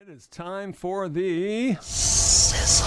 It is time for the Sizzle.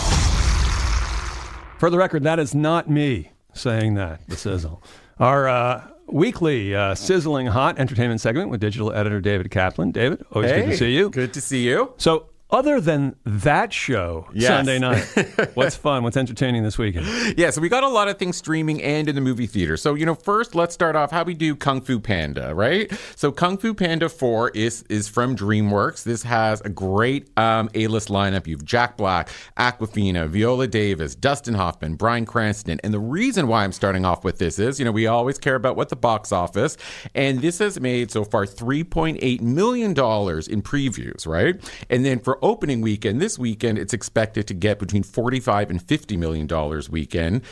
For the record, that is not me saying that, the Sizzle. Our weekly sizzling hot entertainment segment with digital editor David Caplan. David, always good to see you. Good to see you. So, other than that show, Sunday night, what's fun? What's entertaining this weekend? Yeah, so we got a lot of things streaming and in the movie theater. So, first, let's start off how we do Kung Fu Panda, right? So, Kung Fu Panda 4 is from DreamWorks. This has a great A-list lineup. You have Jack Black, Awkwafina, Viola Davis, Dustin Hoffman, Bryan Cranston. And the reason why I'm starting off with this is, we always care about what the box office. And this has made so far $3.8 million in previews, right? And then for opening weekend, this weekend, it's expected to get between $45 and $50 million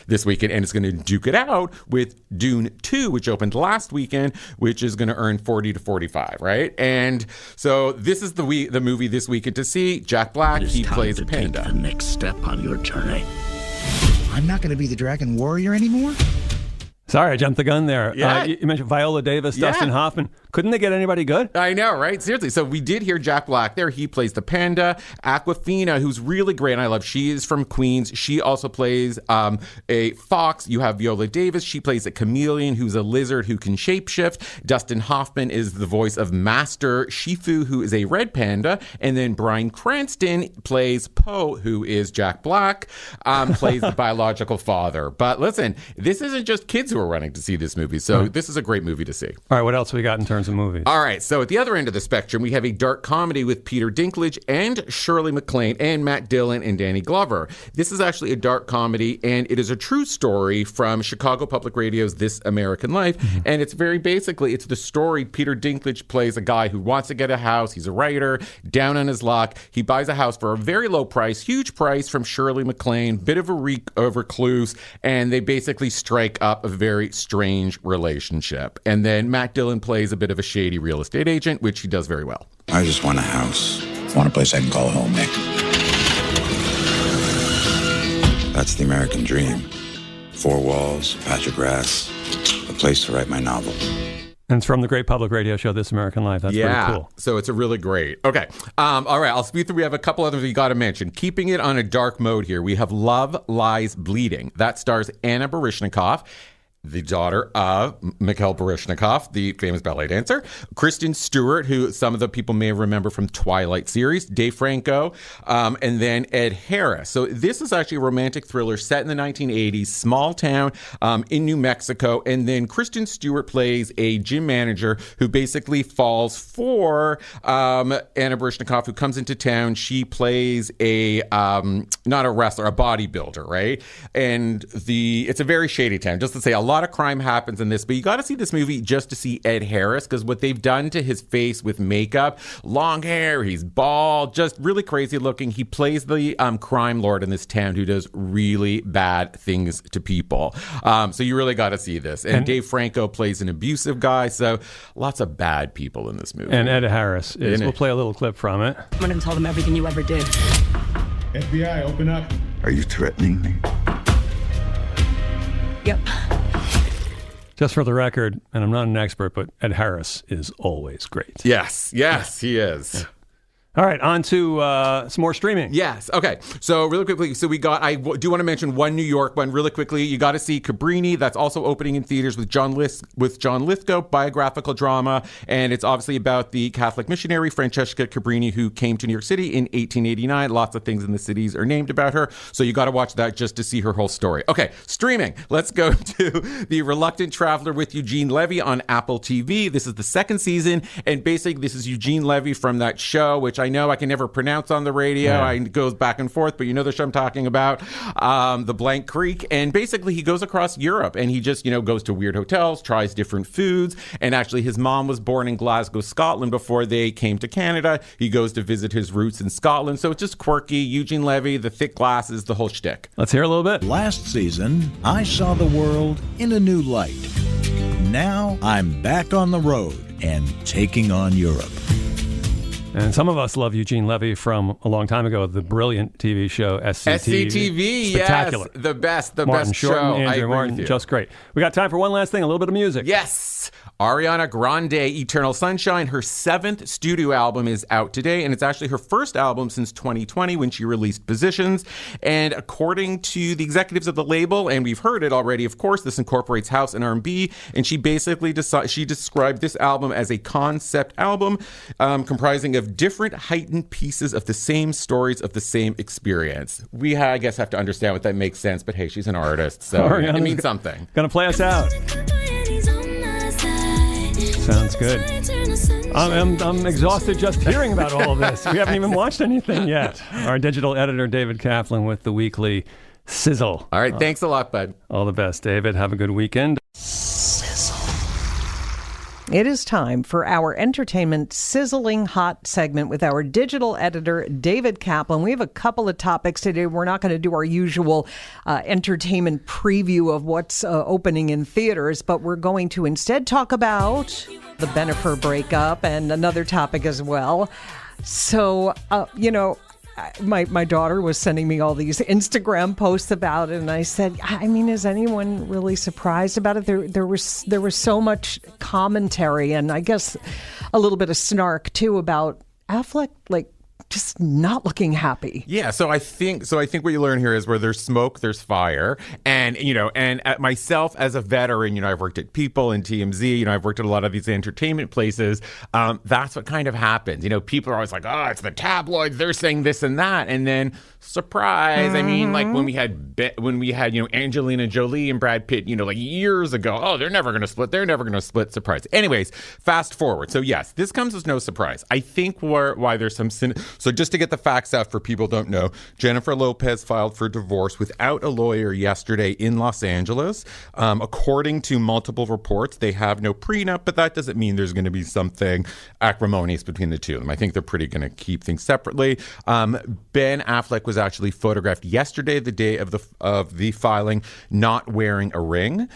this weekend, and it's going to duke it out with Dune 2, which opened last weekend, which is going to earn 40 to 45, right? And so this is the movie this weekend to see. Jack Black, he plays Panda. Take the next step on your journey. I'm not going to be the Dragon Warrior anymore? Sorry, I jumped the gun there. Yeah. You mentioned Viola Davis, Dustin Hoffman. Couldn't they get anybody good? I know, right? Seriously. So we did hear Jack Black there. He plays the panda. Awkwafina, who's really great, and I love. She is from Queens. She also plays a fox. You have Viola Davis. She plays a chameleon who's a lizard who can shapeshift. Dustin Hoffman is the voice of Master Shifu, who is a red panda. And then Bryan Cranston plays Poe, who is Jack Black, plays the biological father. But listen, this isn't just kids who are running to see this movie. So this is a great movie to see. All right, what else we got in terms of movies? All right, so at the other end of the spectrum, we have a dark comedy with Peter Dinklage and Shirley MacLaine and Matt Dillon and Danny Glover. This is actually a dark comedy, and it is a true story from Chicago Public Radio's This American Life. Mm-hmm. And it's very basically, it's the story. Peter Dinklage plays a guy who wants to get a house. He's a writer, down on his luck. He buys a house for a very low price, huge price from Shirley MacLaine, bit of a recluse, and they basically strike up a very strange relationship. And then Matt Dillon plays a bit of a shady real estate agent, which he does very well. I just want a house. I want a place I can call home, Nick. That's the American dream. 4 walls, a patch of grass, a place to write my novel. And it's from the great public radio show, This American Life. That's pretty cool. So it's a really great. Okay. All right. I'll speed through. We have a couple others we got to mention. Keeping it on a dark mode here, we have Love, Lies, Bleeding. That stars Anna Baryshnikov, the daughter of Mikhail Baryshnikov, the famous ballet dancer, Kristen Stewart, who some of the people may remember from Twilight series, Dave Franco, and then Ed Harris. So this is actually a romantic thriller set in the 1980s, small town in New Mexico, and then Kristen Stewart plays a gym manager who basically falls for Anna Baryshnikov, who comes into town. She plays a, not a wrestler, a bodybuilder, right? And it's a very shady town. Just to say, a lot of crime happens in this, but you got to see this movie just to see Ed Harris, because what they've done to his face with makeup, long hair, he's bald, just really crazy looking. He plays the crime lord in this town who does really bad things to people. So you really got to see this. And Dave Franco plays an abusive guy, so lots of bad people in this movie. And Ed Harris is, we'll play a little clip from it. I'm going to tell them everything you ever did. FBI, open up. Are you threatening me? Yep. Just for the record, and I'm not an expert, but Ed Harris is always great. Yes, he is. All right, on to some more streaming. Yes. Okay. So really quickly, I do want to mention one New York one really quickly. You got to see Cabrini. That's also opening in theaters with John Lithgow, biographical drama, and it's obviously about the Catholic missionary Francesca Cabrini, who came to New York City in 1889. Lots of things in the cities are named about her, so you got to watch that just to see her whole story. Okay, streaming. Let's go to The Reluctant Traveler with Eugene Levy on Apple TV. This is the 2nd season, and basically this is Eugene Levy from that show, which I know I can never pronounce on the radio. It goes back and forth, but you know the show I'm talking about, The Blank Creek. And basically he goes across Europe and he just, goes to weird hotels, tries different foods. And actually his mom was born in Glasgow, Scotland before they came to Canada. He goes to visit his roots in Scotland. So it's just quirky. Eugene Levy, the thick glasses, the whole shtick. Let's hear a little bit. Last season, I saw the world in a new light. Now I'm back on the road and taking on Europe. And some of us love Eugene Levy from a long time ago, the brilliant TV show SCTV. SCTV, Spectacular. Yes. The best Martin show. Shorten, I Andrew agree Martin, with you. just great. We got time for one last thing, a little bit of music. Yes. Ariana Grande, Eternal Sunshine, her 7th studio album is out today, and it's actually her first album since 2020 when she released Positions. And according to the executives of the label, and we've heard it already, of course, this incorporates house and R&B, and she basically described this album as a concept album comprising of different heightened pieces of the same stories of the same experience. We, I guess, have to understand what that makes sense, but hey, she's an artist, so it means something. Gonna play us out. Sounds good. I'm exhausted just hearing about all of this. We haven't even watched anything yet. Our digital editor, David Caplan, with the weekly Sizzle. All right, thanks a lot, bud. All the best, David. Have a good weekend. It is time for our entertainment sizzling hot segment with our digital editor, David Caplan. We have a couple of topics today. We're not going to do our usual entertainment preview of what's opening in theaters, but we're going to instead talk about the Bennifer breakup and another topic as well. So, my daughter was sending me all these Instagram posts about it, and I said, I mean, is anyone really surprised about it? There was so much commentary, and I guess a little bit of snark too about Affleck, like, just not looking happy. Yeah, so I think what you learn here is where there's smoke, there's fire. And, and at myself as a veteran, I've worked at People and TMZ, I've worked at a lot of these entertainment places. That's what kind of happens. People are always like, oh, it's the tabloids, they're saying this and that. And then surprise. I mean, like when we had Angelina Jolie and Brad Pitt, like years ago, oh, they're never going to split. Surprise. Anyways, fast forward. So yes, this comes as no surprise. I think why there's some So just to get the facts out for people who don't know, Jennifer Lopez filed for divorce without a lawyer yesterday in Los Angeles. According to multiple reports, they have no prenup, but that doesn't mean there's going to be something acrimonious between the two of them. I think they're pretty going to keep things separately. Ben Affleck was actually photographed yesterday, the day of the filing, not wearing a ring.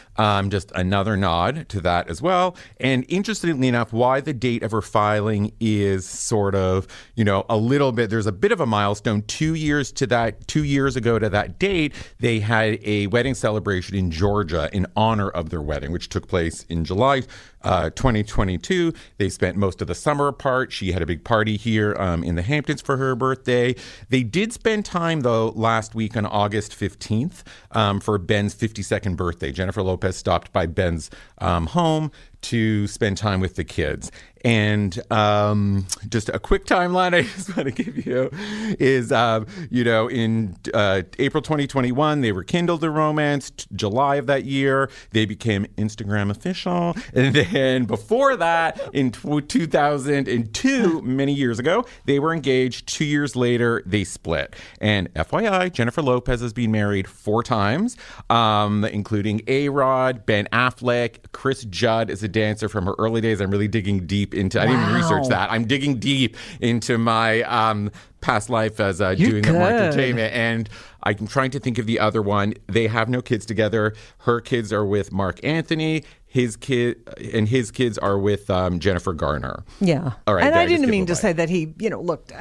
Just another nod to that as well. And interestingly enough, why the date of her filing is sort of, a little bit, there's a bit of a milestone. 2 years ago to that date, they had a wedding celebration in Georgia in honor of their wedding, which took place in July 2022. They spent most of the summer apart. She had a big party here in the Hamptons for her birthday. They did spend time, though, last week on August 15th for Ben's 52nd birthday. Jennifer Lopez stopped by Ben's home to spend time with the kids. And just a quick timeline I just want to give you is, in April 2021, they rekindled their romance. July of that year, they became Instagram official. And then before that, in 2002, many years ago, they were engaged. 2 years later, they split. And FYI, Jennifer Lopez has been married 4 times, including A-Rod, Ben Affleck, Chris Judd is a dancer from her early days. I'm really digging deep into, I didn't even research that. I'm digging deep into my past life as doing more entertainment. And I'm trying to think of the other one. They have no kids together. Her kids are with Mark Anthony. His kids are with Jennifer Garner. Yeah. All right. And I didn't mean to say that he, looked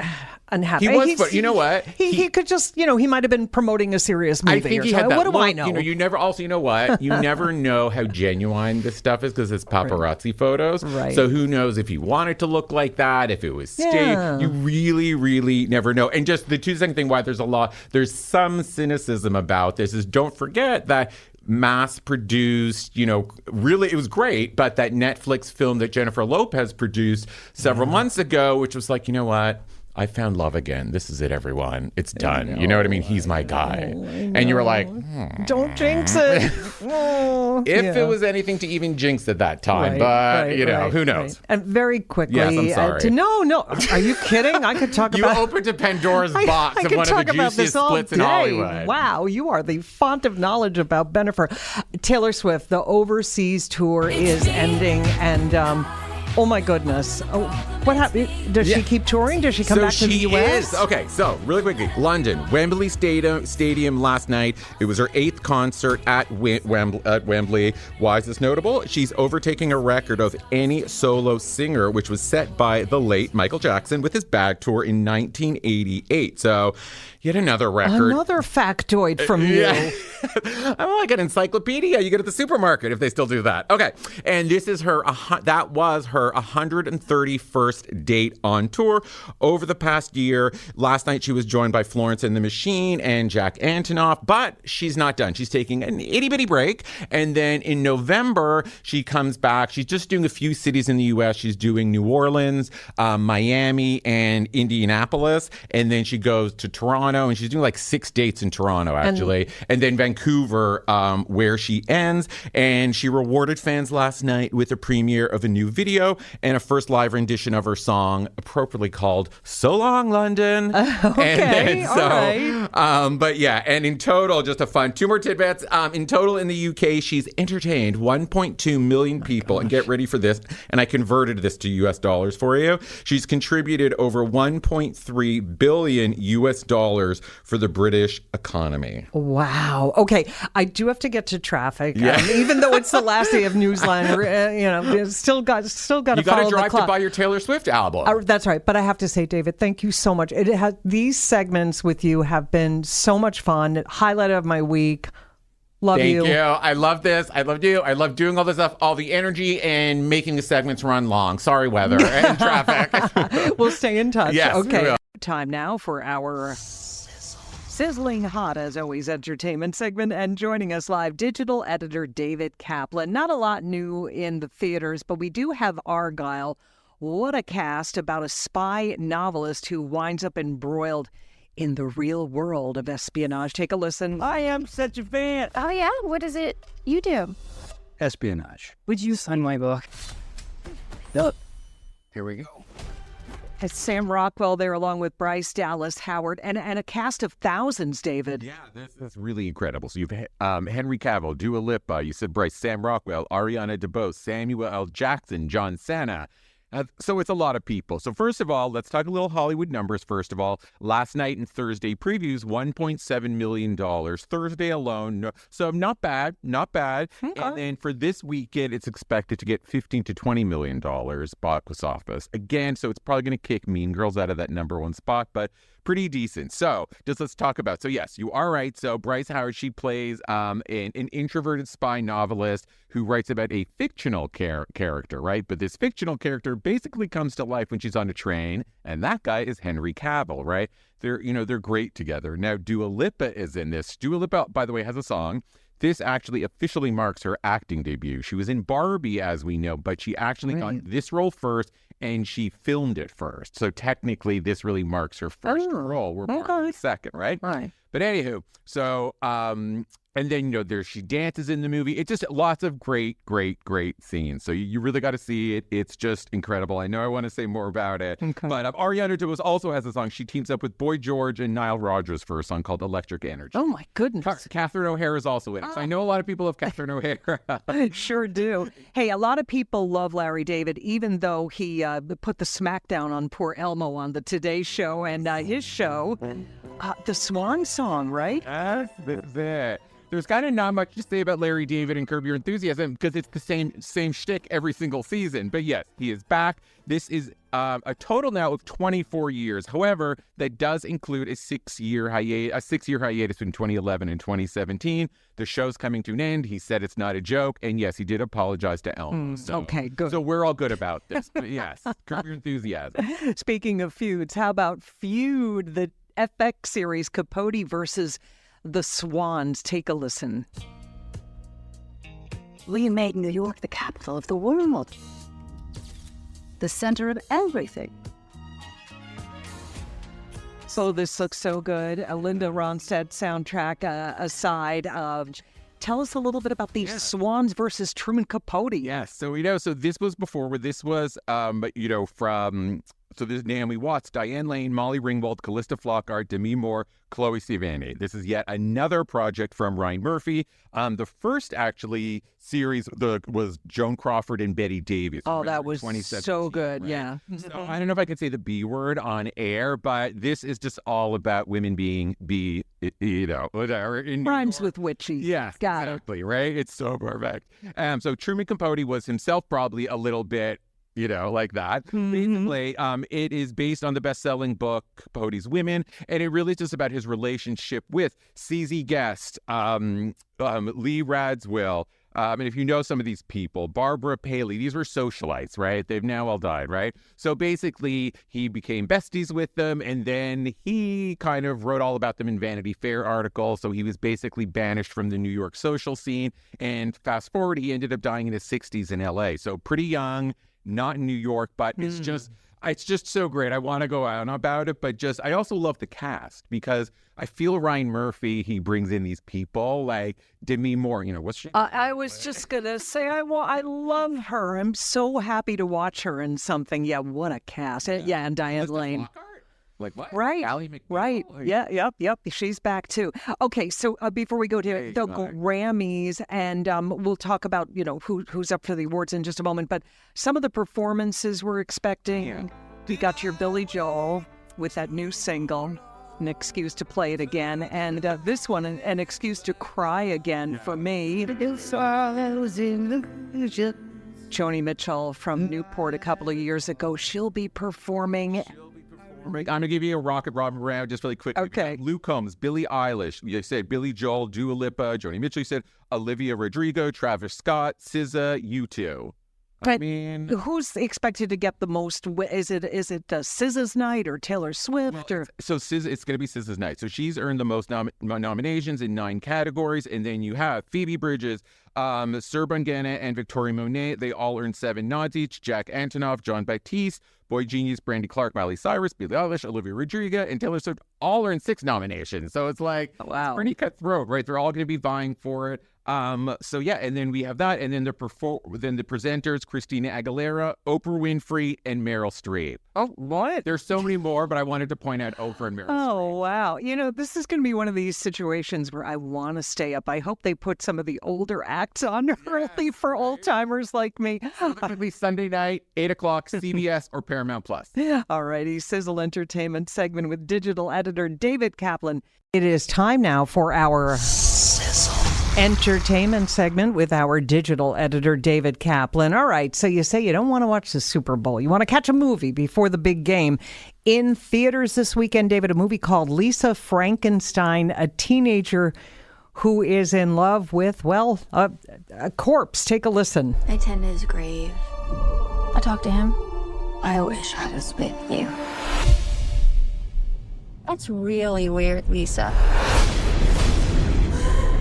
unhappy. He was, but you know what? He could just, he might have been promoting a serious movie. I think he or had that. What do I know? You never. Also, you know what? You never know how genuine this stuff is because it's paparazzi photos. Right. So who knows if he wanted to look like that? If it was staged? Yeah. You really, really never know. And just the two-second thing why there's some cynicism about this is don't forget that mass-produced, really it was great, but that Netflix film that Jennifer Lopez produced several months ago, which was like, you know what? I found love again. This is it, everyone. It's done. You know what I mean? He's my guy. And you were like, don't jinx it. If it was anything to even jinx at that time. Who knows? Right. And very quickly. Yes, I'm sorry. No. Are you kidding? I could talk about... You opened a Pandora's box of one of the juiciest splits in Hollywood. Wow, you are the font of knowledge about Bennifer. Taylor Swift, the overseas tour is ending, and... oh my goodness. What happened? Does she keep touring? Does she come back to the U.S.? Okay, so really quickly, London, Wembley Stadium last night. It was her 8th concert at Wembley. Why is this notable? She's overtaking a record of any solo singer, which was set by the late Michael Jackson with his Bag Tour in 1988. So yet another record. Another factoid from you. I'm like an encyclopedia you get at the supermarket if they still do that. Okay, and this is that was her 131st date on tour over the past year. Last night she was joined by Florence and the Machine and Jack Antonoff, but she's not done. She's taking an itty-bitty break, and then in November she comes back. She's just doing a few cities in the U.S. She's doing New Orleans, Miami, and Indianapolis, and then she goes to Toronto, and she's doing like 6 dates in Toronto, actually, and then Vancouver, where she ends. And she rewarded fans last night with a premiere of a new video and a first live rendition of her song, appropriately called "So Long, London." Okay, all right. But yeah, and in total, just a fun 2 more tidbits. In total, in the UK, she's entertained 1.2 million people. And get ready for this. And I converted this to US dollars for you. She's contributed over 1.3 billion US dollars for the British economy. Wow. Okay, I do have to get to traffic. Even though it's the last day of Newsline, still got to follow the clock. You got to drive to buy your Taylor Swift album. That's right. But I have to say, David, thank you so much. These segments with you have been so much fun. Highlight of my week. Thank you. I love this. I loved you. I love doing all this stuff, all the energy and making the segments run long. Sorry, weather and traffic. We'll stay in touch. Yes, okay. Time now for our sizzling hot, as always, entertainment segment. And joining us live, digital editor David Caplan. Not a lot new in the theaters, but we do have Argyle. What a cast about a spy novelist who winds up embroiled in the real world of espionage. Take a listen. I am such a fan. Oh, yeah? What is it you do? Espionage. Would you sign my book? No. Here we go. It's Sam Rockwell there along with Bryce Dallas Howard and a cast of thousands, David. Yeah, that's really incredible. So you've Henry Cavill, Dua Lipa, you said Bryce, Sam Rockwell, Ariana DeBose, Samuel L. Jackson, John Cena. So it's a lot of people. So first of all, let's talk a little Hollywood numbers. First of all, last night and Thursday previews, $1.7 million. Thursday alone. So not bad. Okay. And then for this weekend, it's expected to get $15 to $20 million box office. Again, so it's probably going to kick Mean Girls out of that #1 spot, but pretty decent. So let's talk about. So yes, you are right. So Bryce Howard, she plays an introverted spy novelist who writes about a fictional character, right? But this fictional character basically comes to life when she's on a train, and that guy is Henry Cavill, right? They're great together. Now Dua Lipa is in this. Dua Lipa, by the way, has a song. This actually officially marks her acting debut. She was in Barbie, as we know, but she actually got this role first, and she filmed it first. So technically, this really marks her first role. We're Barbie's second, right? Right. But anywho, so and then she dances in the movie. It's just lots of great scenes. So you really got to see it. It's just incredible. I know I want to say more about it, but Ariana DeBose also has a song. She teams up with Boy George and Nile Rodgers for a song called "Electric Energy." Oh my goodness! Catherine O'Hara is also in it. So I know a lot of people love Catherine O'Hara. I sure do. Hey, a lot of people love Larry David, even though he put the smackdown on poor Elmo on the Today Show and his show, the Swan Song, right? That's it. There's kind of not much to say about Larry David and Curb Your Enthusiasm because it's the same shtick every single season. But yes, he is back. This is a total now of 24 years. However, that does include a 6-year hiatus between 2011 and 2017. The show's coming to an end. He said it's not a joke. And yes, he did apologize to Elmo. Okay, good. So we're all good about this. But yes, Curb Your Enthusiasm. Speaking of feuds, how about Feud, the FX series Capote versus the Swans? Take a listen. We made New York the capital of the world, the center of everything. So this looks so good. A Linda Ronstadt soundtrack aside. Tell us a little bit about these Swans versus Truman Capote. Yes, so so this was before where this was from So there's Naomi Watts, Diane Lane, Molly Ringwald, Callista Flockhart, Demi Moore, Chloe Sevigny. This is yet another project from Ryan Murphy. The first actually series was Joan Crawford and Betty Davis. Oh, that was so good. Right? Yeah. So I don't know if I can say the B word on air, but this is just all about women being whatever. Rhymes with witchy. Yeah, Got exactly, right? It's so perfect. So Truman Capote was himself probably a little bit, like that. Basically, it is based on the best-selling book, Capote's Women, and it really is just about his relationship with CZ Guest, Lee Radziwill, and if you know some of these people, Barbara Paley, these were socialites, right? They've now all died, right? So basically, he became besties with them, and then he kind of wrote all about them in Vanity Fair articles. So he was basically banished from the New York social scene. And fast forward, he ended up dying in his 60s in LA. So pretty young, not in New York, but it's just so great. I want to go on about it, but I also love the cast because I feel Ryan Murphy, he brings in these people like Demi Moore. What's she? I was just going to say, I love her. I'm so happy to watch her in something. Yeah, what a cast. Yeah, and Diane Lane. Like what? Right. Ally McBeal? Right. Yeah. Yep. She's back too. Okay. So before we go to the Grammys, and we'll talk about who's up for the awards in just a moment. But some of the performances we're expecting. Yeah. We got your Billy Joel with that new single, an excuse to play it again, and this one, an excuse to cry again for me. Joni Mitchell from Newport a couple of years ago. She'll be performing. I'm going to give you a Rocket Robin round just really quick. Okay. Luke Combs, Billie Eilish. You said Billy Joel, Dua Lipa, Joni Mitchell. You said Olivia Rodrigo, Travis Scott, SZA, U2. But who's expected to get the most? Is it SZA's night or Taylor Swift? So SZA, it's going to be SZA's night. So she's earned the most nominations in 9 categories. And then you have Phoebe Bridgers, Serban Gana, and Victoria Monet. They all earned 7 nods each. Jack Antonoff, John Baptiste, Boy Genius, Brandy Clark, Miley Cyrus, Billie Eilish, Olivia Rodrigo, and Taylor Swift all earned 6 nominations. So it's like, wow, it's pretty cutthroat, right? They're all going to be vying for it. So yeah, and then we have that, and then the presenters, Christina Aguilera, Oprah Winfrey, and Meryl Streep. Oh, what? There's so many more, but I wanted to point out Oprah and Meryl Streep. Oh, wow. This is going to be one of these situations where I want to stay up. I hope they put some of the older acts on early for old timers like me. It'll be Sunday night, 8 o'clock, CBS or Paramount Plus. All righty, Sizzle Entertainment segment with digital editor David Caplan. It is time now for our Sizzle Entertainment segment with our digital editor David Caplan. All right, so you say you don't want to watch the Super Bowl. You want to catch a movie before the big game. In theaters this weekend, David, a movie called Lisa Frankenstein, a teenager who is in love with, a corpse. Take a listen. I tend to his grave. I talked to him. I wish I was with you. That's really weird, Lisa.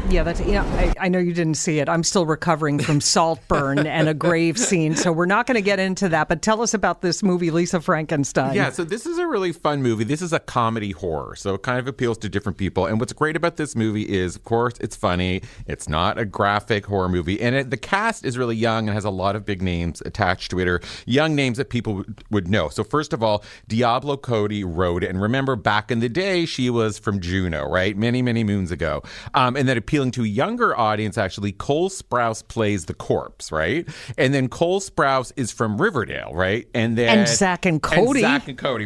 Yeah, that's, I know you didn't see it. I'm still recovering from Saltburn and a grave scene, so we're not going to get into that. But tell us about this movie, Lisa Frankenstein. Yeah, so this is a really fun movie. This is a comedy horror, so it kind of appeals to different people. And what's great about this movie is, of course, it's funny. It's not a graphic horror movie. And the cast is really young and has a lot of big names attached to it, or young names that people would know. So first of all, Diablo Cody wrote it. And remember, back in the day, she was from Juno, right? Many, many moons ago. And then appealing to a younger audience, actually, Cole Sprouse plays the corpse, right? And then Cole Sprouse is from Riverdale, right? And Zack and Cody.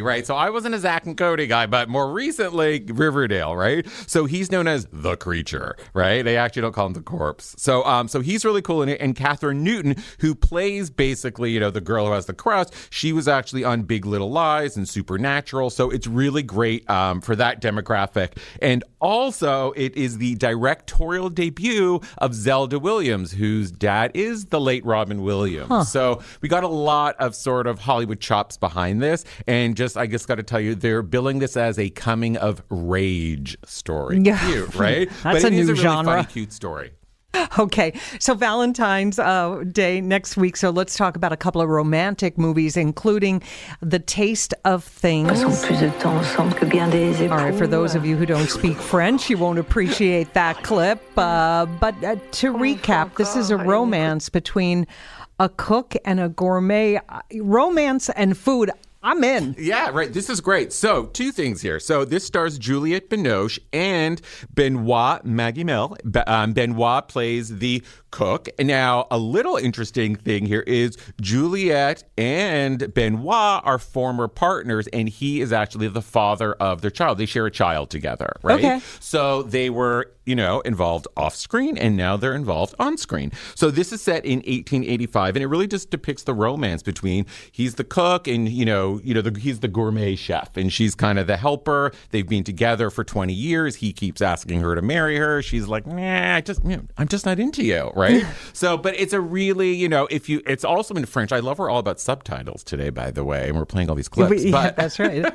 Right? So I wasn't a Zack and Cody guy, but more recently, Riverdale, right? So he's known as the creature, right? They actually don't call him the corpse. So he's really cool in it. And Catherine Newton, who plays basically, the girl who has the cross, she was actually on Big Little Lies and Supernatural. So it's really great for that demographic. And also, it is the directorial debut of Zelda Williams, whose dad is the late Robin Williams. So we got a lot of sort of Hollywood chops behind this. And I just got to tell you, they're billing this as a coming of rage story. Yeah. Cute, right? That's a new really genre. Funny, cute story. Okay, so Valentine's Day next week, so let's talk about a couple of romantic movies, including The Taste of Things. All right, for those of you who don't speak French, you won't appreciate that clip. But to recap, this is a romance between a cook and a gourmet. Romance and food. I'm in. Yeah, right. This is great. So, two things here. So, this stars Juliette Binoche and Benoit Magimel. Benoit plays the cook. Now, a little interesting thing here is Juliette and Benoit are former partners, and he is actually the father of their child. They share a child together, right? Okay. So, they were, involved off screen, and now they're involved on screen. So, this is set in 1885, and it really just depicts the romance between he's the cook and, he's the gourmet chef, and she's kind of the helper. They've been together for 20 years. He keeps asking her to marry her. She's like, nah, I'm just not into you, right? So, but it's a really, it's also in French. I love we're all about subtitles today, by the way, and we're playing all these clips. But that's right.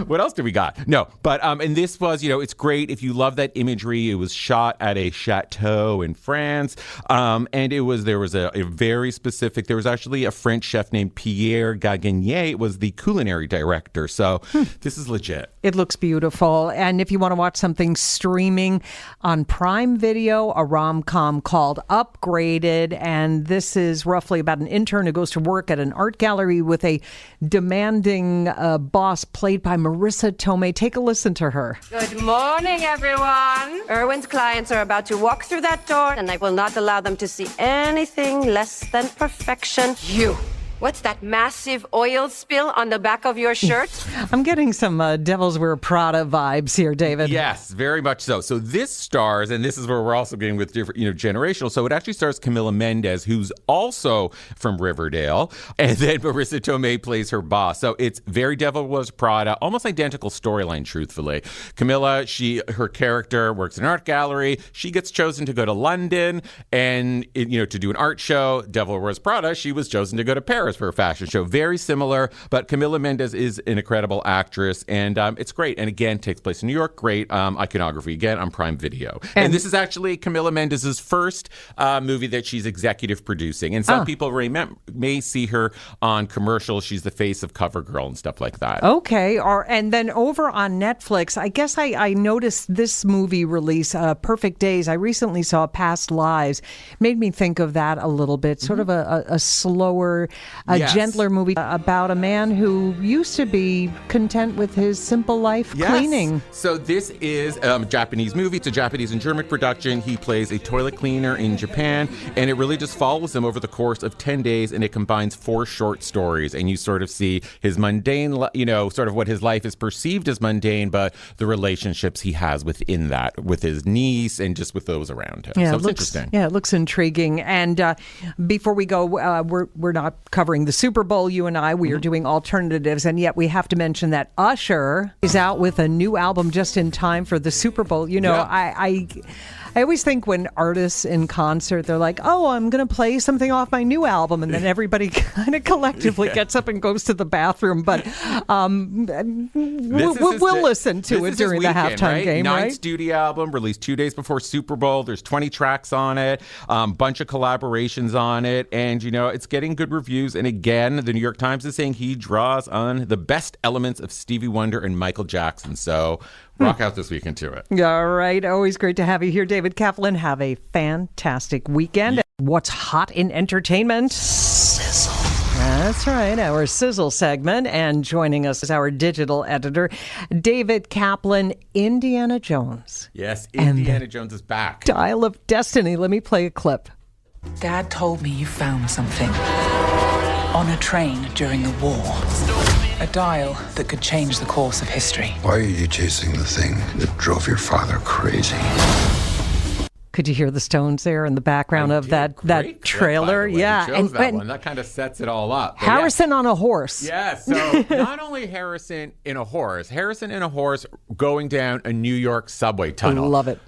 What else do we got? No, but and this was, it's great if you love that imagery. It was shot at a chateau in France, and there was a very specific. There was actually a French chef named Pierre Gaginier was the culinary director. So this is legit. It looks beautiful. And if you want to watch something streaming on Prime Video, a rom-com called Upgraded. And this is roughly about an intern who goes to work at an art gallery with a demanding boss played by Marissa Tomei. Take a listen to her. Good morning, everyone. Irwin's clients are about to walk through that door, and I will not allow them to see anything less than perfection. What's that massive oil spill on the back of your shirt? I'm getting some Devils Wear Prada vibes here, David. Yes, very much so. So this stars, and this is where we're also getting with different, generational. So it actually stars Camila Mendes, who's also from Riverdale, and then Marissa Tomei plays her boss. So it's very Devil Wears Prada, almost identical storyline, truthfully. Camila, her character works in an art gallery. She gets chosen to go to London and to do an art show. Devil Wears Prada, she was chosen to go to Paris for a fashion show. Very similar, but Camila Mendes is an incredible actress, and it's great. And again, takes place in New York. Great iconography, again, on Prime Video. And this is actually Camila Mendes' first movie that she's executive producing. And some people may see her on commercials. She's the face of CoverGirl and stuff like that. Okay. And then over on Netflix, I guess I noticed this movie release, Perfect Days. I recently saw Past Lives. Made me think of that a little bit. Sort of a slower, gentler movie about a man who used to be content with his simple life cleaning. So this is a Japanese movie. It's a Japanese and German production. He plays a toilet cleaner in Japan, and it really just follows him over the course of 10 days, and it combines 4 short stories, and you sort of see his mundane, sort of what his life is perceived as mundane, but the relationships he has within that, with his niece and just with those around him. Yeah, so it's interesting. Yeah, it looks intriguing. And before we go, we're not covering the Super Bowl, you and I. We are doing alternatives, and yet we have to mention that Usher is out with a new album just in time for the Super Bowl. I always think when artists in concert, they're like, oh, I'm going to play something off my new album. And then everybody kind of collectively gets up and goes to the bathroom. But we'll listen to it during the halftime game, right? 9th studio album, released 2 days before Super Bowl. There's 20 tracks on it, bunch of collaborations on it. And, it's getting good reviews. And again, the New York Times is saying he draws on the best elements of Stevie Wonder and Michael Jackson. So rock out this weekend to it. All right. Always great to have you here, David Caplan. Have a fantastic weekend. What's hot in entertainment? Sizzle. That's right, our Sizzle segment. And joining us is our digital editor, David Caplan. Indiana Jones. Yes, Indiana Jones is back. Dial of Destiny. Let me play a clip. Dad told me you found something on a train during the war. A dial that could change the course of history. Why are you chasing the thing that drove your father crazy? Could you hear the Stones there in the background of that trailer? Clip, yeah, and that one. That kind of sets it all up. But Harrison on a horse. Yes. So not only Harrison in a horse going down a New York subway tunnel. Love it.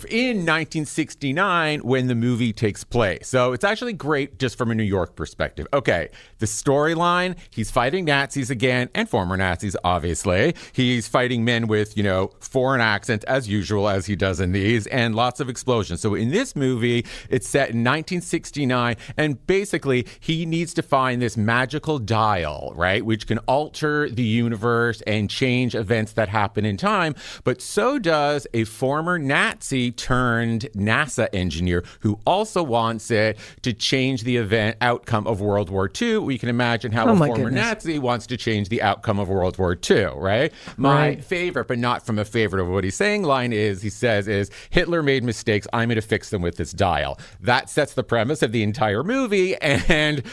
In 1969, when the movie takes place. So it's actually great just from a New York perspective. Okay, the storyline: he's fighting Nazis again, and former Nazis, obviously. He's fighting men with foreign accents as usual, as he does in these, and lots of explosions. version. So in this movie, it's set in 1969, and basically he needs to find this magical dial, right, which can alter the universe and change events that happen in time. But so does a former Nazi turned NASA engineer who also wants it to change the event outcome of World War II. We can imagine how a former Nazi wants to change the outcome of World War II, right? My favorite, but not from a favorite of what he's saying, line is, he says, is Hitler made mistakes. I'm going to fix them with this dial. That sets the premise of the entire movie and,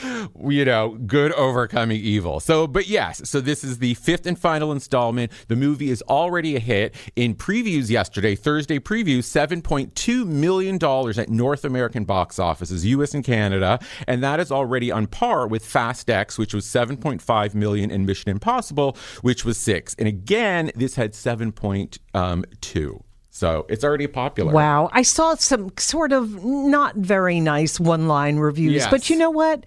you know, good overcoming evil. So, but yes, so this is the fifth and final installment. The movie is already a hit. In previews yesterday, Thursday previews, $7.2 million at North American box offices, US and Canada. And that is already on par with Fast X, which was 7.5 million, and Mission Impossible, which was 6. And again, this had 7.2. So it's already popular. Wow. I saw some sort of not very nice one-line reviews, but you know what?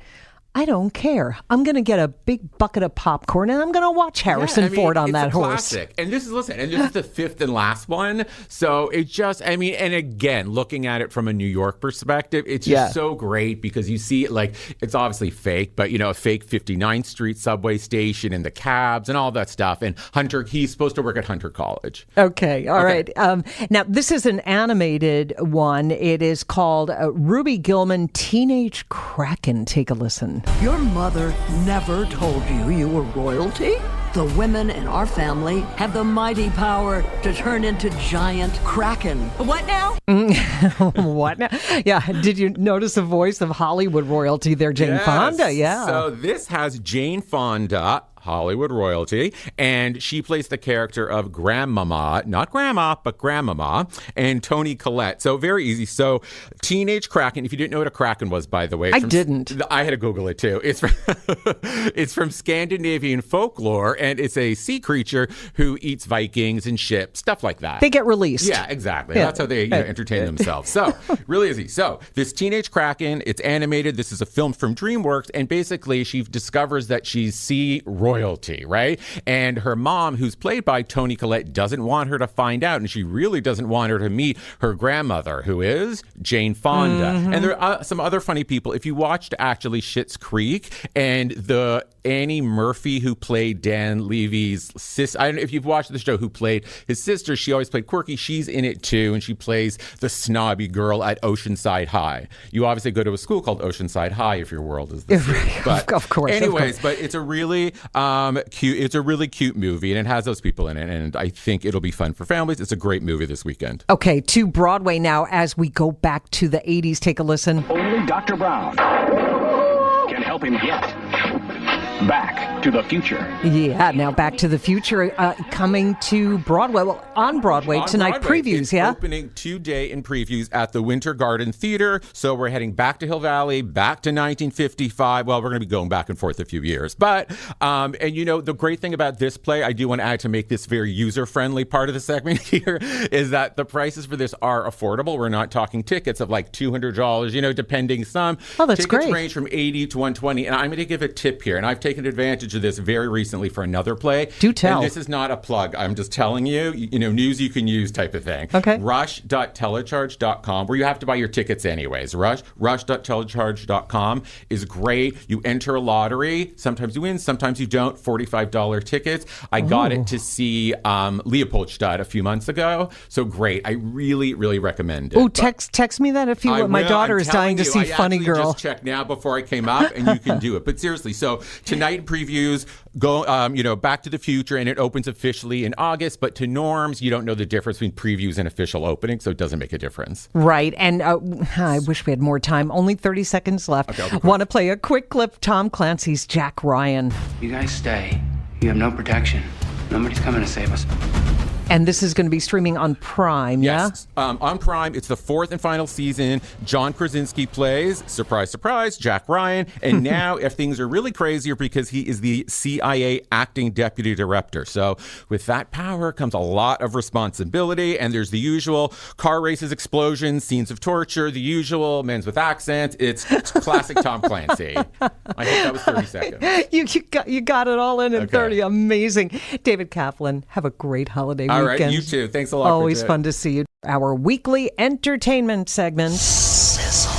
I don't care. I'm going to get a big bucket of popcorn and I'm going to watch Harrison Ford on that horse. Classic. And this is the fifth and last one. So it just, and again, looking at it from a New York perspective, it's just so great because you see it like, it's obviously fake, but a fake 59th Street subway station and the cabs and all that stuff. And he's supposed to work at Hunter College. Okay. All right. Now, this is an animated one. It is called Ruby Gillman Teenage Kraken. Take a listen. Your mother never told you you were royalty? The women in our family have the mighty power to turn into giant kraken. What now? What now? Yeah. Did you notice the voice of Hollywood royalty there, Jane Fonda? Yeah. So this has Jane Fonda, Hollywood royalty, and she plays the character of Grandmama, not Grandma, but Grandmama, and Toni Collette. So very easy. So Teenage Kraken, if you didn't know what a Kraken was, by the way. I didn't. I had to Google it too. It's from Scandinavian folklore, and it's a sea creature who eats Vikings and ships, stuff like that. They get released. Yeah, exactly. Yeah. That's how they entertain themselves. So really easy. So this Teenage Kraken, it's animated. This is a film from DreamWorks, and basically she discovers that she's sea royalty, right? And her mom, who's played by Toni Collette, doesn't want her to find out, and she really doesn't want her to meet her grandmother, who is Jane Fonda. Mm-hmm. And there are some other funny people. If you watched actually Schitt's Creek, and the Annie Murphy, who played Dan Levy's sister, I don't know if you've watched the show, who played his sister, she always played quirky. She's in it too, and she plays the snobby girl at Oceanside High. You obviously go to a school called Oceanside High if your world is the same. But of course. anyways, but it's a really cute. It's a really cute movie, and it has those people in it, and I think it'll be fun for families. It's a great movie this weekend. Okay, to Broadway now as we go back to the 80s. Take a listen. Only Dr. Brown can help him get Back to the Future. Yeah, now Back to the Future coming to Broadway. Well, on Broadway tonight. Broadway. Previews, it's opening today in previews at the Winter Garden Theater. So we're heading back to Hill Valley, back to 1955. Well, we're going to be going back and forth a few years. But, and the great thing about this play, I do want to add to make this very user-friendly part of the segment here, is that the prices for this are affordable. We're not talking tickets of like $200, depending some. Oh, that's tickets great. range from $80 to $120. And I'm going to give a tip here, and I've taken advantage of this very recently for another play. Do tell. And this is not a plug. I'm just telling you, news you can use type of thing. Okay. Rush.telecharge.com, where you have to buy your tickets anyways. Rush.telecharge.com is great. You enter a lottery. Sometimes you win, sometimes you don't. $45 tickets. I got it to see Leopoldstadt a few months ago. So great. I really, really recommend it. Oh, text me that if you want. My daughter is dying to see Funny Girl. I just checked now before I came up, and you can do it. But seriously, so tonight previews go, Back to the Future, and it opens officially in August. But to norms, you don't know the difference between previews and official opening, so it doesn't make a difference. Right. And I wish we had more time. Only 30 seconds left. Okay, want to play a quick clip? Tom Clancy's Jack Ryan. You guys stay. You have no protection. Nobody's coming to save us. And this is going to be streaming on Prime, yes. On Prime. It's the fourth and final season. John Krasinski plays, surprise, surprise, Jack Ryan. And now if things are really crazier because he is the CIA acting deputy director. So with that power comes a lot of responsibility. And there's the usual car races, explosions, scenes of torture, the usual men's with accents. It's classic Tom Clancy. I hope that was 30 seconds. You got it all in 30. Amazing. David Caplan, have a great holiday All All right, weekend. you too. Thanks a lot. Always Brigitte. fun to see you. Our weekly entertainment segment. Sizzle.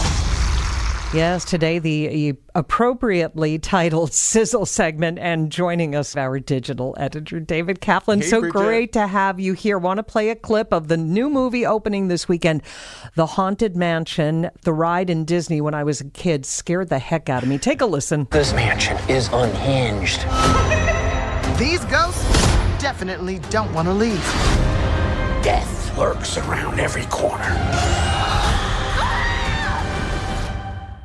Yes, today the appropriately titled Sizzle segment, and joining us, our digital editor, David Caplan. Hey, so Brigitte. great to have you here. Want to play a clip of the new movie opening this weekend, The Haunted Mansion. The ride in Disney when I was a kid scared the heck out of me. Take a listen. This mansion is unhinged. These ghosts definitely don't want to leave. Death lurks around every corner.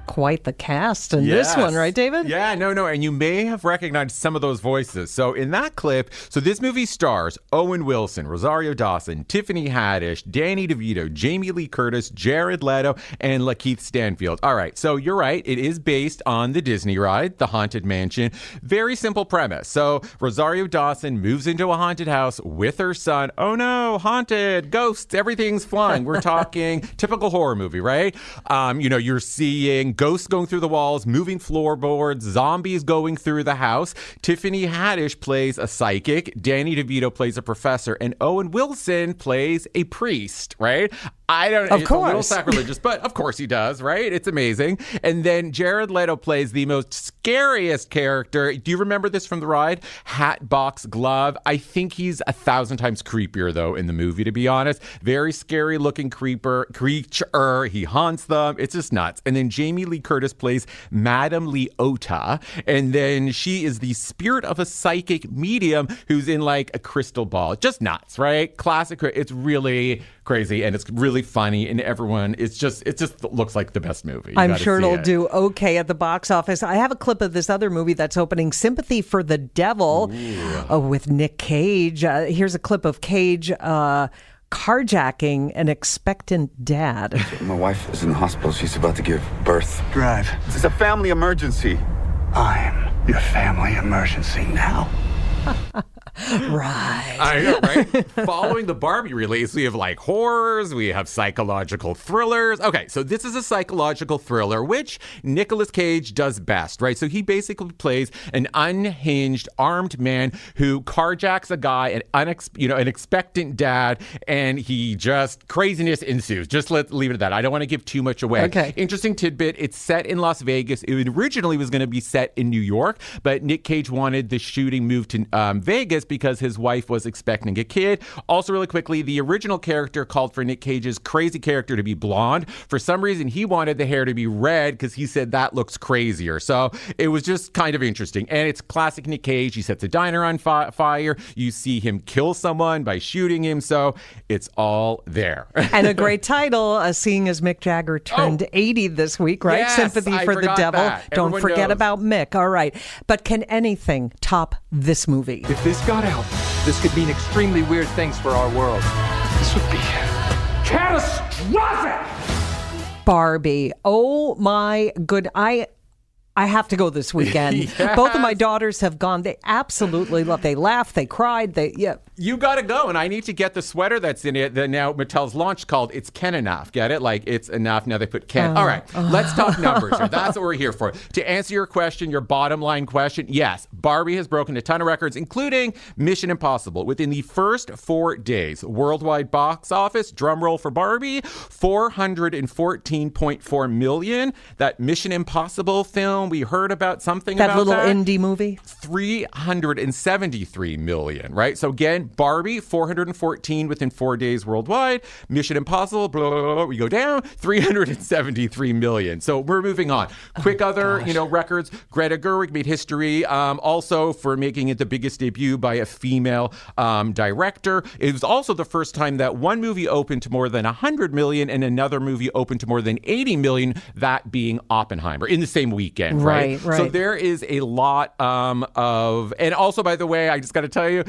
Quite the cast in this one, right, David? Yeah, no. And you may have recognized some of those voices. So in that clip, this movie stars Owen Wilson, Rosario Dawson, Tiffany Haddish, Danny DeVito, Jamie Lee Curtis, Jared Leto, and Lakeith Stanfield. All right, so you're right. It is based on the Disney ride, The Haunted Mansion. Very simple premise. So Rosario Dawson moves into a haunted house with her son. Oh no, haunted, ghosts, everything's flying. We're talking typical horror movie, right? You're seeing ghosts going through the walls, moving floorboards, zombies going through the house. Tiffany Haddish plays a psychic. Danny DeVito plays a professor. And Owen Wilson plays a priest, right? It's a little sacrilegious, but of course he does, right? It's amazing. And then Jared Leto plays the most scariest character. Do you remember this from the ride? Hat, box, glove. I think he's 1,000 times creepier, though, in the movie, to be honest. Very scary looking creature. He haunts them. It's just nuts. And then Jamie Lee Curtis plays Madame Leota. And then she is the spirit of a psychic medium who's in like a crystal ball. Just nuts, right? Classic. It's really crazy, and it's really funny, and everyone, it just looks like the best movie. I'm sure it'll do okay at the box office. I have a clip of this other movie that's opening, Sympathy for the Devil, with Nick Cage. Here's a clip of Cage carjacking an expectant dad. My wife is in the hospital. She's about to give birth. Drive. This is a family emergency. I'm your family emergency now. Right. I know, right? Following the Barbie release, we have like horrors, we have psychological thrillers. Okay, so this is a psychological thriller, which Nicolas Cage does best, right? So he basically plays an unhinged, armed man who carjacks a guy, an expectant dad, and he just, craziness ensues. Just leave it at that. I don't want to give too much away. Okay. Interesting tidbit, it's set in Las Vegas. It originally was going to be set in New York, but Nick Cage wanted the shooting moved to Vegas because his wife was expecting a kid. Also, really quickly, the original character called for Nick Cage's crazy character to be blonde. For some reason, he wanted the hair to be red because he said that looks crazier. So it was just kind of interesting. And it's classic Nick Cage. He sets a diner on fire. You see him kill someone by shooting him. So it's all there. And a great title, seeing as Mick Jagger turned 80 this week, right? Yes, Sympathy I for the forgot Devil. that. Don't Everyone forget knows. about Mick. All right. But can anything top this movie? If this got out, this could mean extremely weird things for our world. This would be catastrophic! Barbie. Oh my good. I have to go this weekend. Yes. Both of my daughters have gone. They absolutely love. They laughed. They cried. You got to go, and I need to get the sweater that's in it that now Mattel's launched called It's Ken Enough. Get it? Like, it's enough. Now they put Ken. All right, let's talk numbers here. That's what we're here for. To answer your question, your bottom line question, yes, Barbie has broken a ton of records, including Mission Impossible. Within the first 4 days, worldwide box office, drum roll for Barbie, $414.4 million. That Mission Impossible film, we heard about something that about little indie movie. $373 million, right? So again, Barbie, 414 within 4 days worldwide. Mission Impossible, blah, blah, blah, we go down, 373 million. So we're moving on. Quick other, records. Greta Gerwig made history also for making it the biggest debut by a female director. It was also the first time that one movie opened to more than 100 million and another movie opened to more than 80 million, that being Oppenheimer, in the same weekend, right? Right. So there is a lot of, and also, by the way, I just got to tell you,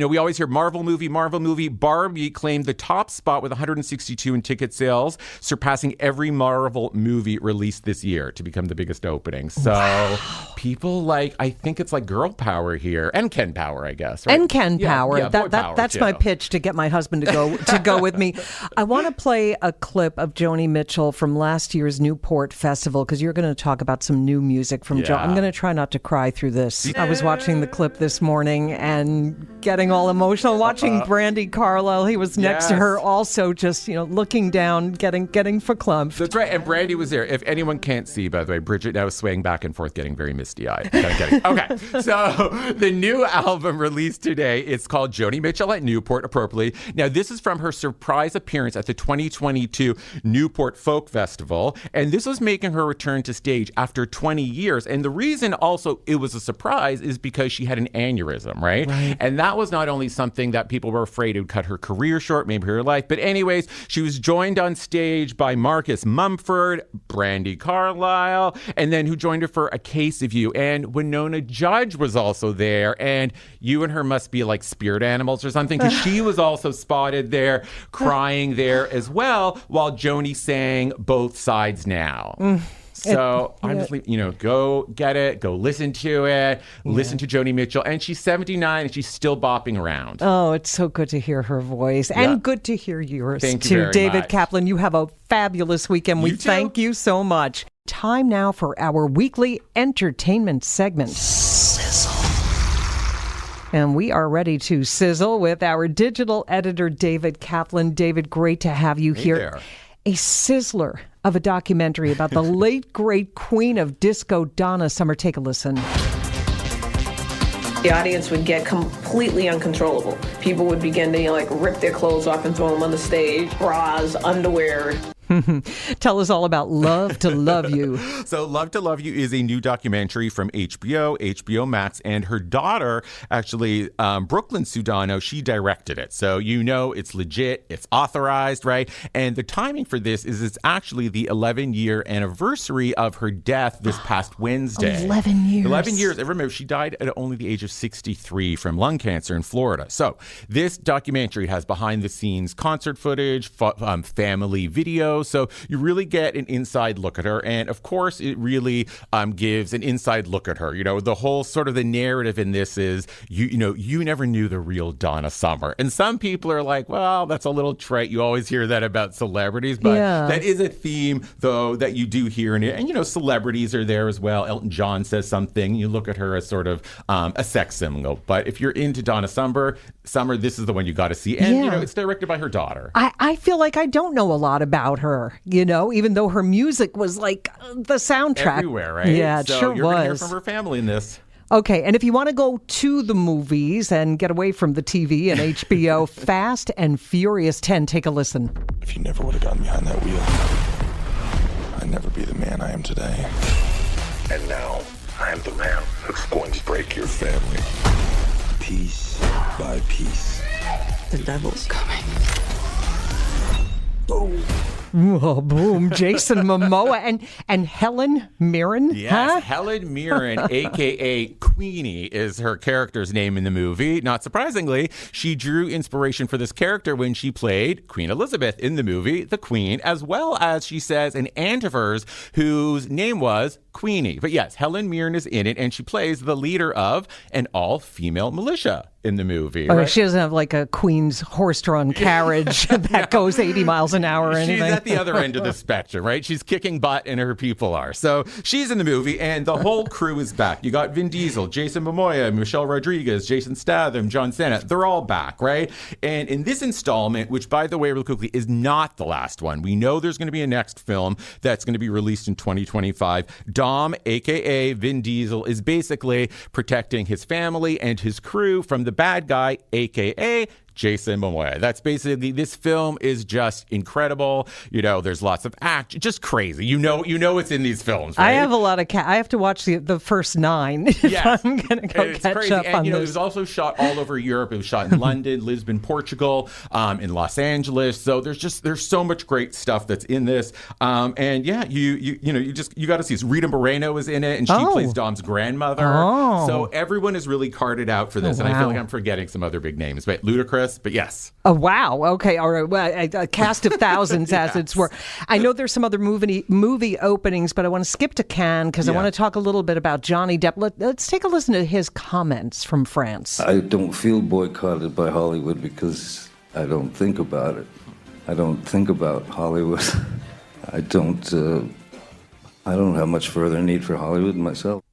we always hear Marvel movie. Barbie claimed the top spot with 162 in ticket sales, surpassing every Marvel movie released this year to become the biggest opening. So people I think it's like girl power here, and Ken power, I guess. Right? And Ken power. Yeah, boy power that's too. my pitch to get my husband to go with me. I want to play a clip of Joni Mitchell from last year's Newport Festival, because you're going to talk about some new new music from Joe. I'm going to try not to cry through this. I was watching the clip this morning and getting all emotional. Watching Brandi Carlile, he was next to her, also just looking down, getting verklempt. That's right, and Brandi was there. If anyone can't see, by the way, Brigitte now is swaying back and forth, getting very misty-eyed. Okay, so the new album released today, it's called Joni Mitchell at Newport, appropriately. Now, this is from her surprise appearance at the 2022 Newport Folk Festival, and this was making her return to stage after 20 years. And the reason also it was a surprise is because she had an aneurysm, right? And that was not only something that people were afraid it would cut her career short, maybe her life, but anyways, she was joined on stage by Marcus Mumford, Brandi Carlile, and then who joined her for A Case of You. And Winona Judge was also there, and you and her must be like spirit animals or something, because she was also spotted there crying there as well, while Joni sang Both Sides Now. So I'm just, go get it, go listen to it, listen to Joni Mitchell. And she's 79 and she's still bopping around. Oh, it's so good to hear her voice and good to hear yours Thank you too. very David much. Caplan, you have a fabulous weekend. We thank you so much. Time now for our weekly entertainment segment. Sizzle. And we are ready to sizzle with our digital editor, David Caplan. David, great to have you here. There. A sizzler of a documentary about the late, great queen of disco, Donna Summer. Take a listen. The audience would get completely uncontrollable. People would begin to rip their clothes off and throw them on the stage, bras, underwear. Tell us all about Love to Love You. So Love to Love You is a new documentary from HBO Max, and her daughter, actually, Brooklyn Sudano, she directed it. So it's legit, it's authorized, right? And the timing for this is it's actually the 11-year anniversary of her death this past Wednesday. 11 years. 11 years. And remember, she died at only the age of 63 from lung cancer in Florida. So this documentary has behind-the-scenes concert footage, family videos. So you really get an inside look at her. And of course, it really gives an inside look at her. The whole sort of the narrative in this is, you never knew the real Donna Summer. And some people are like, well, that's a little trite. You always hear that about celebrities. But that is a theme, though, that you do hear in it. And, celebrities are there as well. Elton John says something. You look at her as sort of a sex symbol. But if you're into Donna Summer, this is the one you got to see. And, it's directed by her daughter. I feel like I don't know a lot about her, even though her music was like the soundtrack. Everywhere, right? Yeah, it so sure you're was. Gonna hear from her family in this. Okay, and if you want to go to the movies and get away from the TV and HBO, Fast and Furious 10, take a listen. If you never would have gotten behind that wheel, I'd never be the man I am today. And now, I am the man who's going to break your family. Piece by piece. The devil's coming. Boom. Oh, boom. Jason Momoa and Helen Mirren. Yes, Helen Mirren, a.k.a. Queenie, is her character's name in the movie. Not surprisingly, she drew inspiration for this character when she played Queen Elizabeth in the movie The Queen, as well as, she says, an aunt of hers whose name was Queenie. But yes, Helen Mirren is in it, and she plays the leader of an all-female militia in the movie. Oh, right? She doesn't have like a Queen's horse-drawn carriage that goes 80 miles an hour or anything. She's at the other end of the spectrum, right? She's kicking butt and her people are. So she's in the movie and the whole crew is back. You got Vin Diesel, Jason Momoa, Michelle Rodriguez, Jason Statham, John Cena. They're all back, right? And in this installment, which by the way, real quickly, is not the last one. We know there's going to be a next film that's going to be released in 2025. Dom, a.k.a. Vin Diesel, is basically protecting his family and his crew from the bad guy, a.k.a. Jason Momoa. That's basically, this film is just incredible. There's lots of just crazy. You know it's in these films, right? I have a lot of I have to watch the first 9 if I'm going to go catch crazy. up on this. It was also shot all over Europe. It was shot in London, Lisbon, Portugal, in Los Angeles. So there's so much great stuff that's in this. And yeah, you got to see this. Rita Moreno is in it, and she plays Dom's grandmother. Oh. So everyone is really carded out for this. Oh, and I feel wow. like I'm forgetting some other big names, but Ludacris. But yes. Oh, wow. Okay. All right. Well, a cast of thousands, as it's were. I know there's some other movie openings, but I want to skip to Cannes because I want to talk a little bit about Johnny Depp. Let's take a listen to his comments from France. I don't feel boycotted by Hollywood because I don't think about it. I don't think about Hollywood. I don't I don't have much further need for Hollywood myself.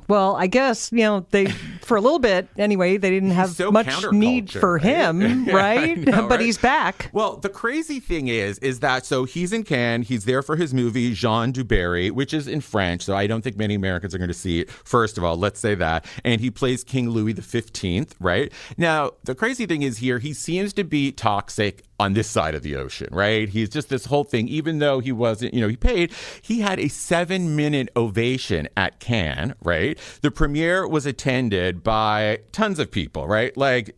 Well, I guess, they, for a little bit anyway, they didn't have so much need for him, right? know, but right? he's back. Well, the crazy thing is that, so he's in Cannes, he's there for his movie Jean du Barry, which is in French, so I don't think many Americans are going to see it, first of all, let's say that. And he plays King Louis XV, right? Now, the crazy thing is here, he seems to be toxic on this side of the ocean, right? He's just this whole thing, even though he wasn't, he had a 7-minute ovation at Cannes, right? The premiere was attended by tons of people, right? Like,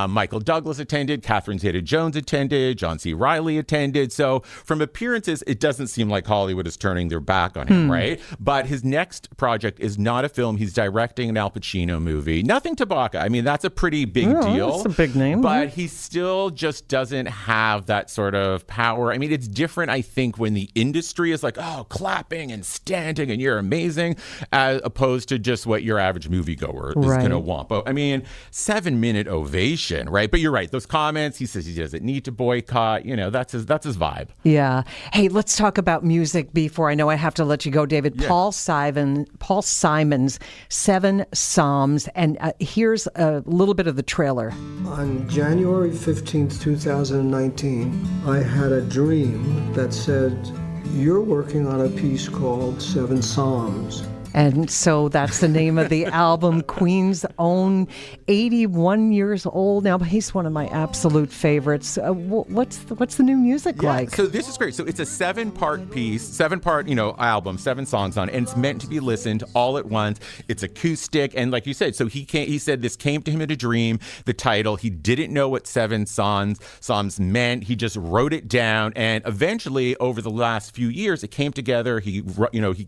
Michael Douglas attended, Catherine Zeta-Jones attended, John C. Reilly attended. So from appearances, it doesn't seem like Hollywood is turning their back on him, right? But his next project is not a film. He's directing an Al Pacino movie. Nothing Tabaka. I mean, that's a pretty big deal. That's a big name. But he still just doesn't have that sort of power. I mean, it's different, I think, when the industry is like, oh, clapping and standing and you're amazing, as opposed to just what your average moviegoer is going to want. But I mean, 7-minute ovation, right? But you're right. Those comments, he says he doesn't need to boycott. That's his vibe. Yeah. Hey, let's talk about music before I know I have to let you go, David. Yeah. Paul Simon's 7 Psalms. And here's a little bit of the trailer. On January 15th, 2019, I had a dream that said, you're working on a piece called 7 Psalms. And so that's the name of the album. Queen's own, 81 years old now. But he's one of my absolute favorites. What's the new music like? So this is great. So it's a 7-part piece, 7-part, album, 7 songs on, and it's meant to be listened all at once. It's acoustic, and like you said, so he said this came to him in a dream. The title, he didn't know what 7 Psalms meant. He just wrote it down, and eventually, over the last few years, it came together. He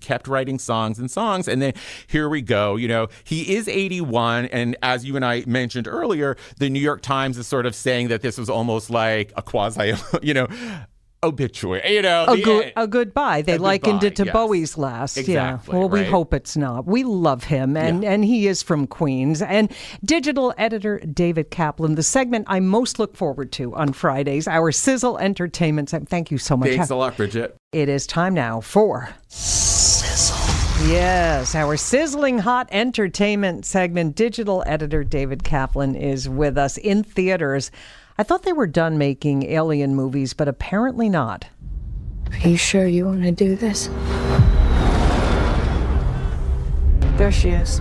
kept writing songs. And then here we go. He is 81. And as you and I mentioned earlier, the New York Times is sort of saying that this was almost like a quasi, obituary, a goodbye. They likened it to yes. Bowie's last. Exactly, yeah. Well, we right? hope it's not. We love him, and he is from Queens. And digital editor David Caplan, the segment I most look forward to on Fridays, our Sizzle Entertainment. Thank you so much. Thanks a lot, Brigitte. It is time now for Sizzle. Yes, our sizzling hot entertainment segment. Digital editor David Caplan is with us in theaters. I thought they were done making alien movies, but apparently not. Are you sure you want to do this? There she is.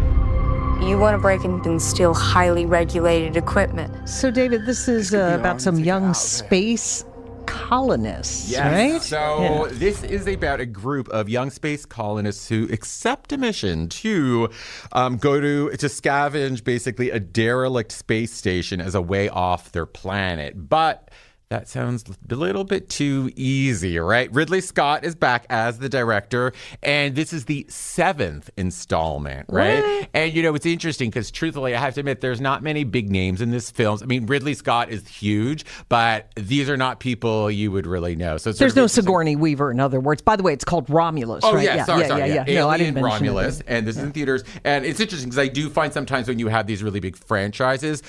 You want to break in and steal highly regulated equipment. So, David, this is about some young space colonists, right? So this is about a group of young space colonists who accept a mission to go to scavenge basically a derelict space station as a way off their planet. But that sounds a little bit too easy, right? Ridley Scott is back as the director, and this is the 7th installment, right? What? And, it's interesting because, truthfully, I have to admit, there's not many big names in this film. I mean, Ridley Scott is huge, but these are not people you would really know. So there's no Sigourney Weaver, in other words. By the way, it's called Romulus, right? Yeah. Alien No, I didn't mention Romulus, and this is in theaters. And it's interesting because I do find sometimes when you have these really big franchises,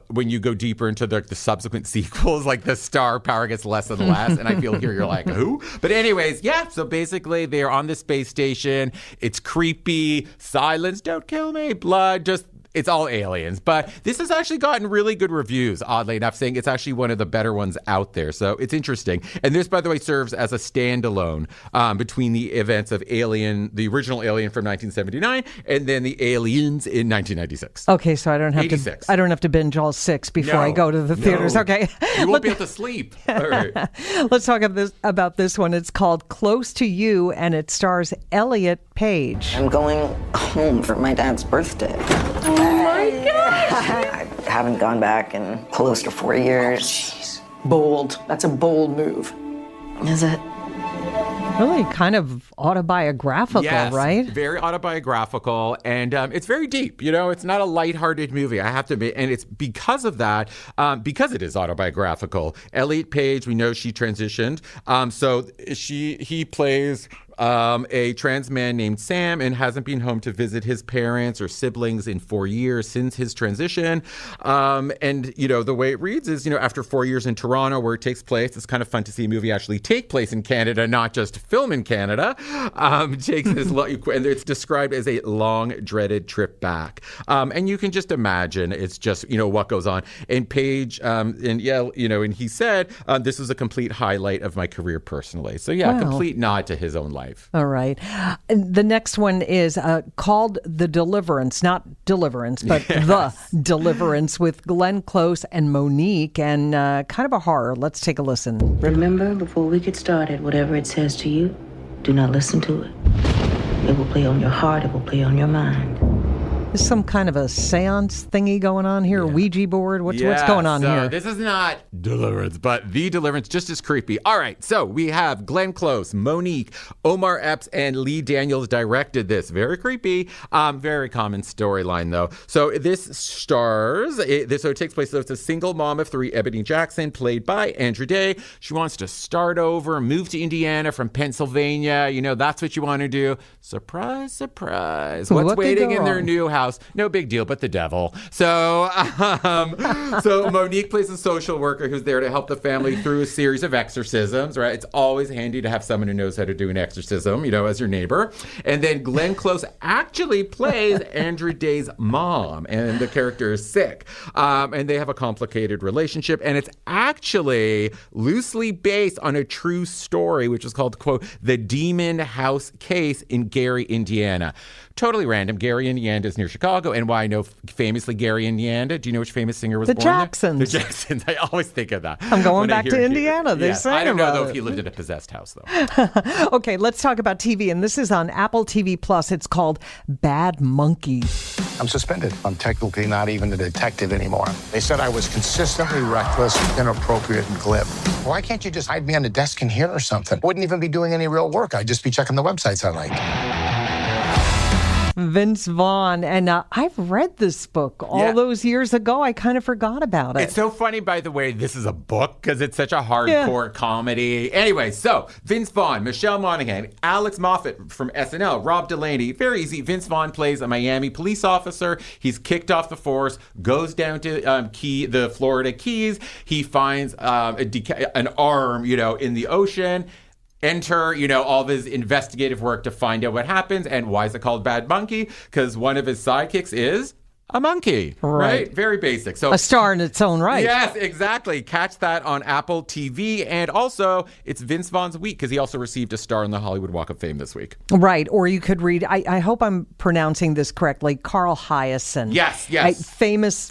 when you go deeper into the subsequent sequels, like the star power gets less and less, and I feel here you're like, who? But anyways, so basically they're on the space station. It's creepy, silence, don't kill me, blood, just it's all aliens. But this has actually gotten really good reviews, oddly enough, saying it's actually one of the better ones out there. So it's interesting. And this, by the way, serves as a standalone between the events of Alien, the original Alien from 1979, and then the Aliens in 1996. Okay, so I don't have to binge all 6 before I go to the theaters. Okay. You won't be able to sleep. All right. Let's talk about this one. It's called Close to You, and it stars Elliot Page. I'm going home for my dad's birthday. Oh my gosh! I haven't gone back in close to 4 years. Jeez. Bold. That's a bold move. Is it? Really kind of autobiographical, right? Very autobiographical, and it's very deep. It's not a lighthearted movie, I have to admit, and it's because of that, because it is autobiographical. Elliot Page, we know she transitioned, so he plays a trans man named Sam and hasn't been home to visit his parents or siblings in 4 years since his transition. And, the way it reads is, after 4 years in Toronto where it takes place, it's kind of fun to see a movie actually take place in Canada, not just film in Canada. Takes this and it's described as a long dreaded trip back. And you can just imagine it's just, what goes on. And Paige, and he said, this was a complete highlight of my career personally. So yeah, complete nod to his own life. All right. The next one is called The Deliverance, not Deliverance, but The Deliverance with Glenn Close and Monique, and kind of a horror. Let's take a listen. Remember, before we get started, whatever it says to you, do not listen to it. It will play on your heart, it will play on your mind. Is some kind of a seance thingy going on here? Ouija board? What's going on here? This is not Deliverance, but The Deliverance, just as creepy. All right, so we have Glenn Close, Monique, Omar Epps, and Lee Daniels directed this. Very creepy. Very common storyline, though. So this stars, so it takes place, so it's a single mom of three, Ebony Jackson, played by Andra Day. She wants to start over, move to Indiana from Pennsylvania. That's what you want to do. Surprise, surprise. What's waiting in their new house? No big deal, but the devil. So Monique plays a social worker who's there to help the family through a series of exorcisms, right? It's always handy to have someone who knows how to do an exorcism, as your neighbor. And then Glenn Close actually plays Andra Day's mom, and the character is sick. And they have a complicated relationship, and it's actually loosely based on a true story, which is called, quote, The Demon House Case in Gary, Indiana. Totally random. Gary, Indiana is near Chicago. And why I know famously Gary, Indiana. Do you know which famous singer was born Jacksons. there? The Jacksons. I always think of that. I'm going back to Indiana. They sang I don't know, though, it. if he lived in a possessed house, though. Okay, let's talk about TV. And this is on Apple TV Plus. It's called Bad Monkey. I'm suspended. I'm technically not even a detective anymore. They said I was consistently reckless, inappropriate, and glib. Why can't you just hide me on the desk in here or something? Wouldn't even be doing any real work. I'd just be checking the websites I like. Vince Vaughn. And I've read this book all those years ago. I kind of forgot about it. It's so funny, by the way, this is a book because it's such a hardcore comedy. Anyway, so Vince Vaughn, Michelle Monaghan, Alex Moffat from SNL, Rob Delaney. Very easy. Vince Vaughn plays a Miami police officer. He's kicked off the force, goes down to the Florida Keys. He finds an arm, in the ocean. Enter, all of his investigative work to find out what happens. And why is it called Bad Monkey? Because one of his sidekicks is a monkey, right? Very basic. So a star in its own right. Yes, exactly. Catch that on Apple TV. And also, it's Vince Vaughn's week because he also received a star on the Hollywood Walk of Fame this week. Right. Or you could read, I hope I'm pronouncing this correctly, Carl Hyacin. Yes. Famous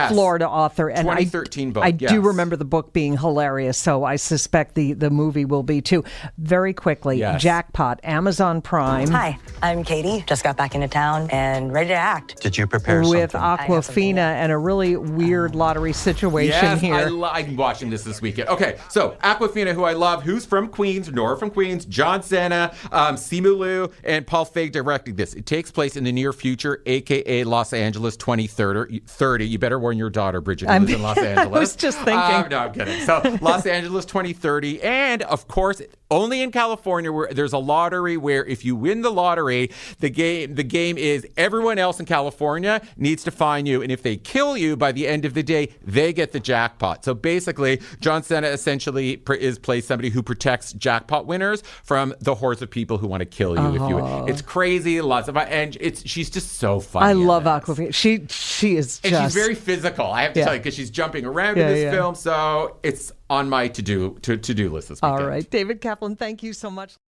Florida author. And 2013 book. I do remember the book being hilarious, so I suspect the movie will be too. Very quickly, Jackpot, Amazon Prime. Hi, I'm Katie. Just got back into town and ready to act. Did you prepare with something? Aquafina and a really weird lottery situation here. I'm watching this weekend. Okay, so Aquafina, who I love, who's from Queens, Nora from Queens, John Cena, Simu Liu, and Paul Feig directing this. It takes place in the near future, a.k.a. Los Angeles 2030. You better warn your daughter, Brigitte, who lives in Los Angeles. I was just thinking. No, I'm kidding. So Los Angeles 2030. And, of course, only in California where there's a lottery where if you win the lottery, the game is everyone else in California needs to find you, and if they kill you by the end of the day, they get the jackpot. So basically, John Cena essentially plays somebody who protects jackpot winners from the hordes of people who want to kill you. If you win. It's crazy, she's just so funny. I love Aquafina. She is, and she's very physical. I have to tell you, because she's jumping around in this film. So it's on my to do list this weekend. All right, David Caplan, thank you so much.